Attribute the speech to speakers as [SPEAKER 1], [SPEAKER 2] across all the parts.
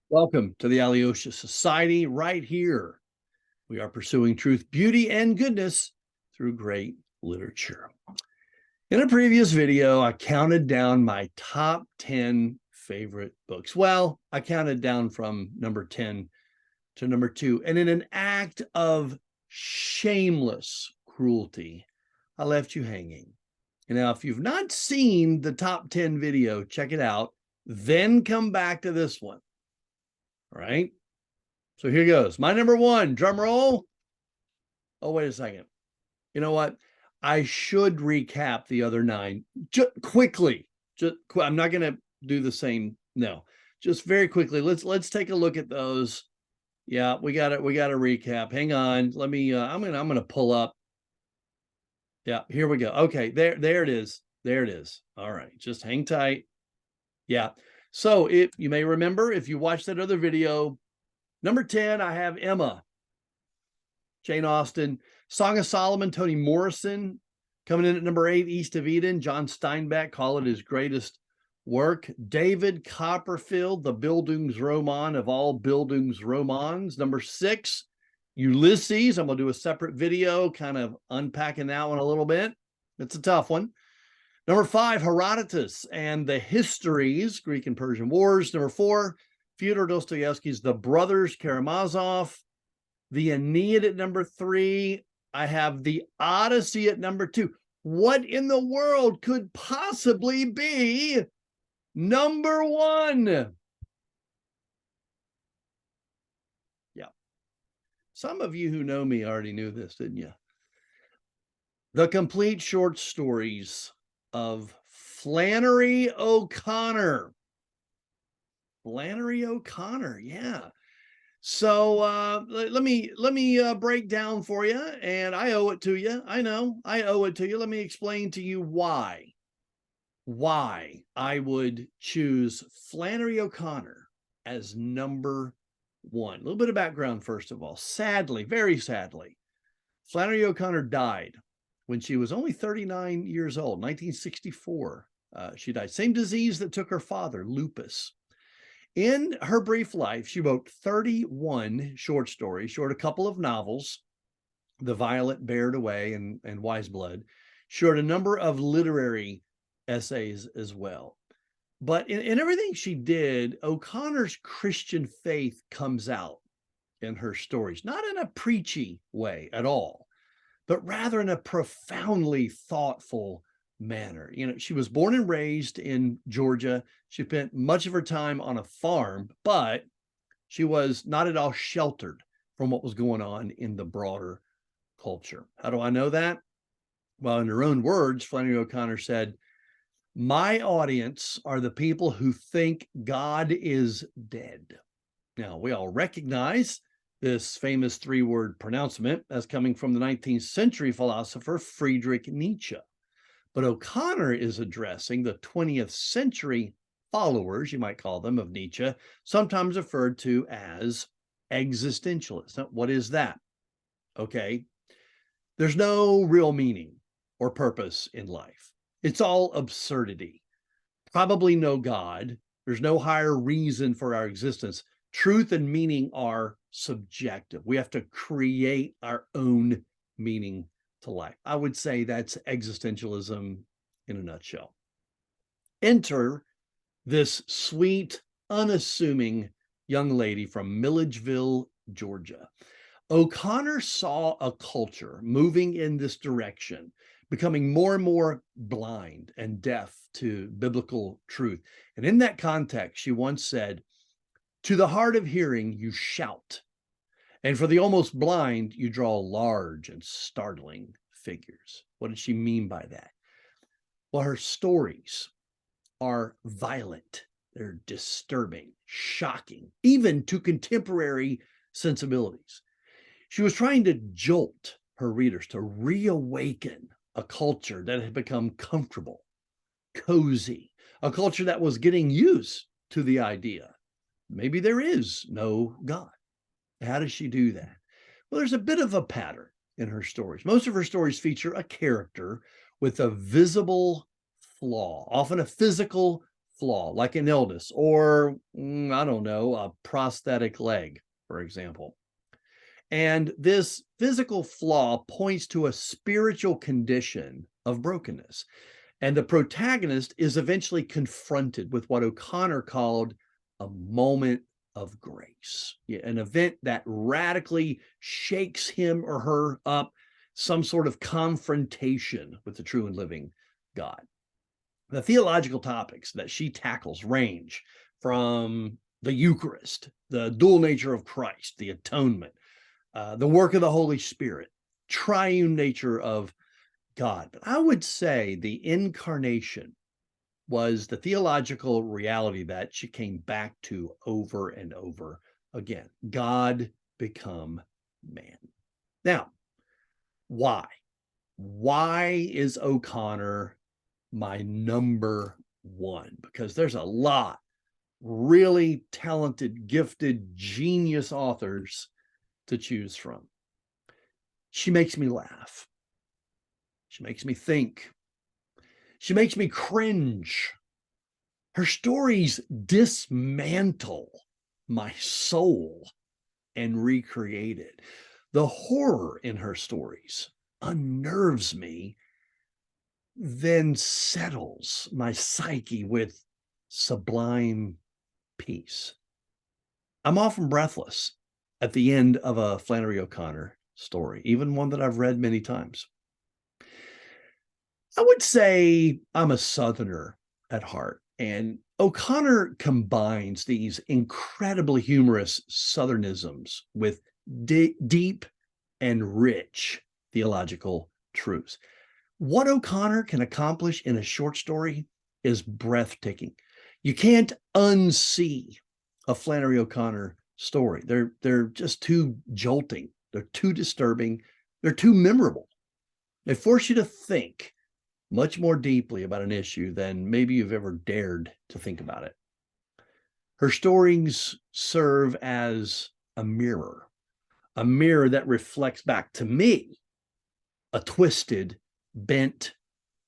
[SPEAKER 1] Welcome to the Alyosha Society. Right here, we are pursuing truth, beauty, and goodness through great literature. In a previous video, I counted down my top 10 favorite books. Well, I counted down from number 10 to number 2. And in an act of shameless cruelty, I left you hanging. And now, if you've not seen the top 10 video, check it out. Then come back to this one. All right. So here goes. My number 1, drum roll. Oh, wait a second. You know what? I should recap the other 9 just quickly. I'm not going to do the same. No, just very quickly. Let's take a look at those. Yeah, we got it. We got to recap. Hang on. Let me I'm going to pull up. Yeah, here we go. Okay, there it is. There it is. All right. Just hang tight. Yeah. So if you may remember, if you watched that other video, number 10, I have Emma, Jane Austen. Song of Solomon, Toni Morrison. Coming in at number 8, East of Eden, John Steinbeck, call it his greatest work. David Copperfield, the Bildungsroman of all Bildungsromans. Number 6, Ulysses. I'm going to do a separate video kind of unpacking that one a little bit. It's a tough one. Number 5, Herodotus and the Histories, Greek and Persian Wars. Number 4, Fyodor Dostoevsky's The Brothers Karamazov. The Aeneid at number 3. I have the Odyssey at number 2. What in the world could possibly be number 1? Yeah. Some of you who know me already knew this, didn't you? The complete short stories of Flannery O'Connor. Flannery O'Connor, yeah. So let me break down for you, and I owe it to you. I know I owe it to you. Let me explain to you why I would choose Flannery O'Connor as number 1. A little bit of background first of all. Sadly, very sadly, Flannery O'Connor died when she was only 39 years old, 1964. She died. Same disease that took her father, lupus. In her brief life, she wrote 31 short stories. She wrote a couple of novels, The Violet Bared Away and Wise Blood. She wrote a number of literary essays as well. But in everything she did, O'Connor's Christian faith comes out in her stories, not in a preachy way at all, but rather in a profoundly thoughtful manner. You know, she was born and raised in Georgia. She spent much of her time on a farm, but she was not at all sheltered from what was going on in the broader culture. How do I know that? Well, in her own words, Flannery O'Connor said, "My audience are the people who think God is dead." Now, we all recognize this famous 3-word pronouncement as coming from the 19th century philosopher Friedrich Nietzsche. But O'Connor is addressing the 20th century followers, you might call them, of Nietzsche, sometimes referred to as existentialists. Now, what is that? Okay, there's no real meaning or purpose in life. It's all absurdity. Probably no God. There's no higher reason for our existence. Truth and meaning are subjective. We have to create our own meaning to life. I would say that's existentialism in a nutshell. Enter this sweet, unassuming young lady from Milledgeville, Georgia. O'Connor saw a culture moving in this direction, becoming more and more blind and deaf to biblical truth. And in that context, she once said, "To the hard of hearing, you shout. And for the almost blind, you draw large and startling figures." What did she mean by that? Well, her stories are violent. They're disturbing, shocking, even to contemporary sensibilities. She was trying to jolt her readers to reawaken a culture that had become comfortable, cozy, a culture that was getting used to the idea maybe there is no God. How does she do that? Well, there's a bit of a pattern in her stories. Most of her stories feature a character with a visible flaw, often a physical flaw, like an illness or, I don't know, a prosthetic leg, for example. And this physical flaw points to a spiritual condition of brokenness. And the protagonist is eventually confronted with what O'Connor called a moment of grace, an event that radically shakes him or her up, some sort of confrontation with the true and living God. The theological topics that she tackles range from the Eucharist, the dual nature of Christ, the atonement, the work of the Holy Spirit, triune nature of God. But I would say the incarnation was the theological reality that she came back to over and over again. God become man. Now, why? Why is O'Connor my number one? Because there's a lot really talented, gifted, genius authors to choose from. She makes me laugh. She makes me think. She makes me cringe. Her stories dismantle my soul and recreate it. The horror in her stories unnerves me, then settles my psyche with sublime peace. I'm often breathless at the end of a Flannery O'Connor story, even one that I've read many times. I would say I'm a Southerner at heart, and O'Connor combines these incredibly humorous Southernisms with deep and rich theological truths. What O'Connor can accomplish in a short story is breathtaking. You can't unsee a Flannery O'Connor story. They're just too jolting. They're too disturbing. They're too memorable. They force you to think much more deeply about an issue than maybe you've ever dared to think about it. Her stories serve as a mirror that reflects back to me a twisted, bent,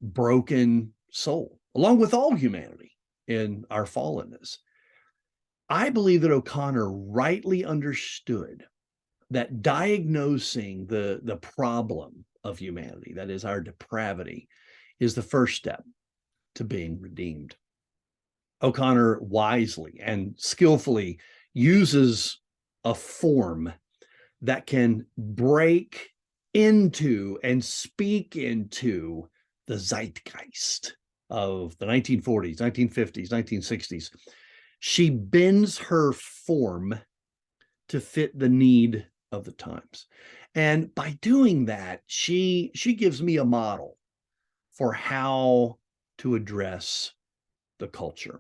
[SPEAKER 1] broken soul, along with all humanity in our fallenness. I believe that O'Connor rightly understood that diagnosing the problem of humanity, that is our depravity, is the first step to being redeemed. O'Connor wisely and skillfully uses a form that can break into and speak into the zeitgeist of the 1940s, 1950s, 1960s. She bends her form to fit the need of the times. And by doing that, she gives me a model for how to address the culture.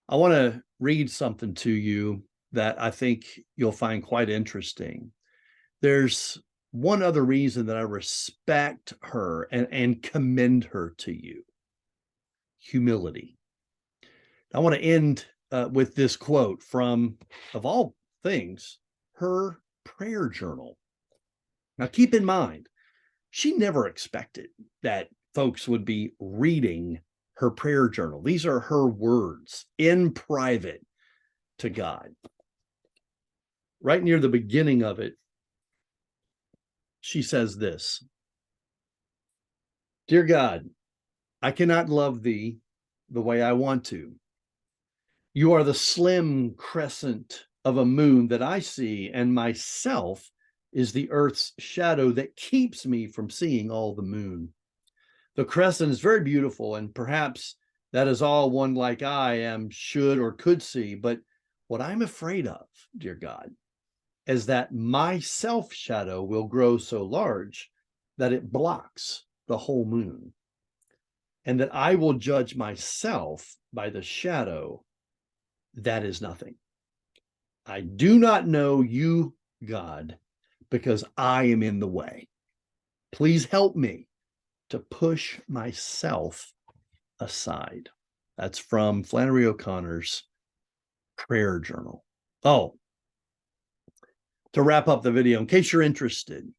[SPEAKER 1] I want to read something to you that I think you'll find quite interesting. There's one other reason that I respect her and commend her to you: humility. I want to end with this quote from, of all things, her prayer journal. Now, keep in mind, she never expected that folks would be reading her prayer journal. These are her words in private to God. Right near the beginning of it, she says this: "Dear God, I cannot love thee the way I want to. You are the slim crescent of a moon that I see, and myself is the earth's shadow that keeps me from seeing all the moon. The crescent is very beautiful, and perhaps that is all one like I am should or could see. But what I'm afraid of, dear God, is that my self shadow will grow so large that it blocks the whole moon, and that I will judge myself by the shadow that is nothing. I do not know you, God, because I am in the way. Please help me to push myself aside." That's from Flannery O'Connor's prayer journal. Oh, to wrap up the video, in case you're interested,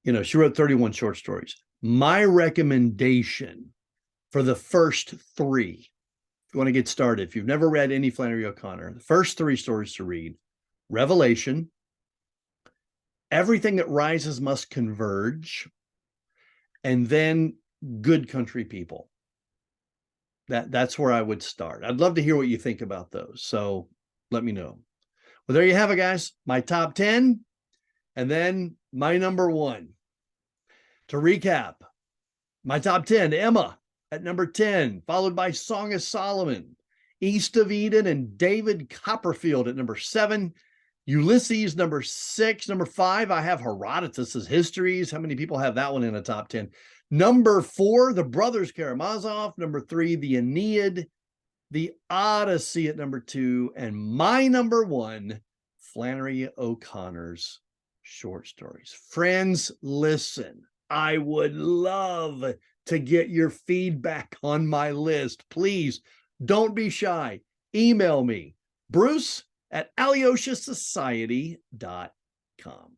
[SPEAKER 1] she wrote 31 short stories. My recommendation for the first three. If you want to get started, if you've never read any Flannery O'Connor, the first three stories to read: Revelation, Everything That Rises Must Converge, and then Good Country People. That's where I would start. I'd love to hear what you think about those. So let me know. Well, there you have it, guys. My top 10, and then my number 1. To recap, my top 10, Emma at number 10, followed by Song of Solomon, East of Eden, and David Copperfield at number 7. Ulysses, number 6. Number 5, I have Herodotus's Histories. How many people have that one in a top 10? Number 4, The Brothers Karamazov. Number 3, The Aeneid. The Odyssey at number 2. And my number 1, Flannery O'Connor's short stories. Friends, listen, I would love to get your feedback on my list. Please don't be shy. Email me, Bruce@AlyoshaSociety.com.